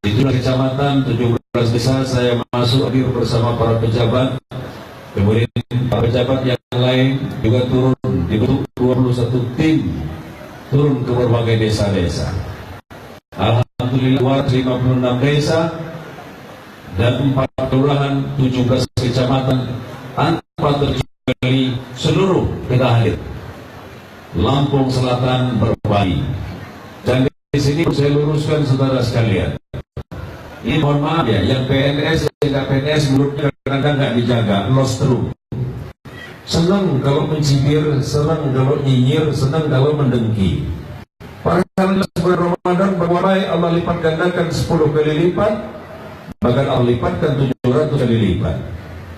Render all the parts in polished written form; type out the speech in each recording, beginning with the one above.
Itulah kecamatan 17 desa saya masuk hadir bersama para pejabat. Kemudian para pejabat yang lain juga turun, dibentuk 21 tim turun ke berbagai desa-desa. Alhamdulillah warga 56 desa dan 4 kelurahan 17 kecamatan tanpa terkecuali seluruh kita hadir. Lampung Selatan berbagi. Dan di sini saya luruskan saudara sekalian. Ini mohon maaf ya, yang PNS, yang nggak PNS menurutnya kadang-kadang nggak dijaga, lost room. Senang kalau mencibir, senang kalau nyinyir, senang kalau mendengki. Padahal bulan Ramadan berwarnai Allah lipat gandakan 10 kali lipat, bahkan Allah lipatkan 700 kali lipat.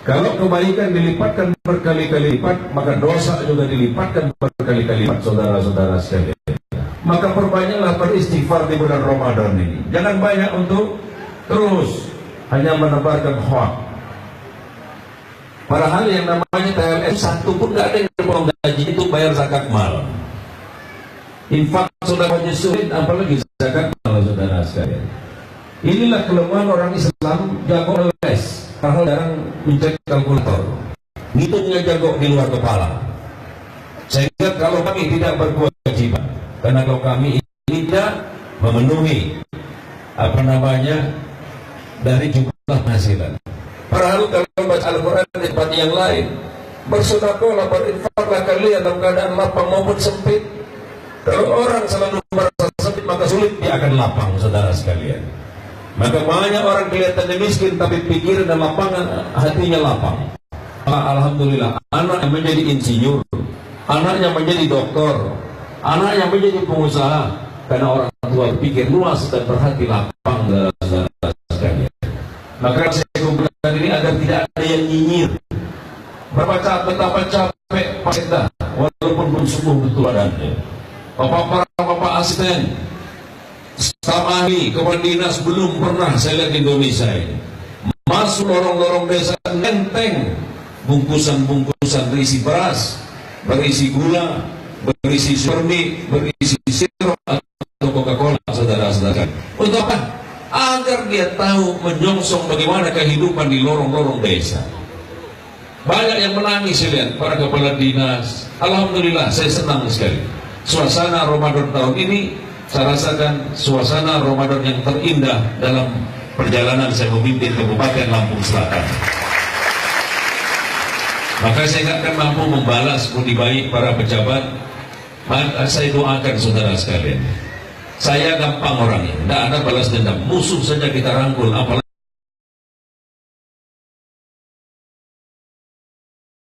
Kalau kebaikan dilipatkan berkali-kali lipat, maka dosa juga dilipatkan berkali-kali lipat, saudara-saudara sekalian. Maka perbanyaklah beristighfar di bulan Ramadan ini. Jangan banyak untuk terus hanya menebarkan hoax. Padahal yang namanya TLS satu pun nggak ada yang potong gaji itu bayar zakat mal. Infak sudah banyak sulit, apalagi zakat mal, saudara sekalian. Inilah kelemahan orang Islam, jago les, padahal jarang mencek kalkulator. Ngitungnya jago di luar kepala. Sehingga kalau kami tidak berkewajiban, karena kalau kami tidak memenuhi dari jumlah penghasilan. Padahal kalau baca Al-Quran di tempat yang lain, bersedekahlah, berinfaklah kalian dalam keadaan lapang maupun sempit. Kalau orang selalu merasa sempit, maka sulit dia akan lapang, saudara sekalian. Maka banyak orang kelihatannya miskin, tapi pikiran dan lapangan hatinya lapang. Alhamdulillah, anak yang menjadi insinyur, anak yang menjadi doktor, anak yang menjadi pengusaha, karena orang tua pikir luas dan berhati lapang, saudara sekalian. Maka saya kumpulkan ini agar tidak ada yang nyinyir. Betapa capek Pak Sekda, walaupun belum sembuh betul badannya. Bapak asisten, staf ahli, kepala dinas belum pernah saya lihat di Indonesia ini. Masuk lorong-lorong desa nenteng bungkusan-bungkusan berisi beras, berisi gula, berisi surmi, berisi sirup atau Coca-Cola, saudara-saudara. Untuk apa? Agar dia tahu menyongsong bagaimana kehidupan di lorong-lorong desa. Banyak yang menangis, saya lihat para kepala dinas. Alhamdulillah, saya senang sekali. Suasana Ramadan tahun ini saya rasakan suasana Ramadan yang terindah dalam perjalanan saya memimpin Kabupaten Lampung Selatan. Maka saya tidak akan mampu membalas budi baik para pejabat. Saya doakan saudara sekalian. Saya gampang orangnya, tidak ada balas dendam. Musuh saja kita rangkul, apalagi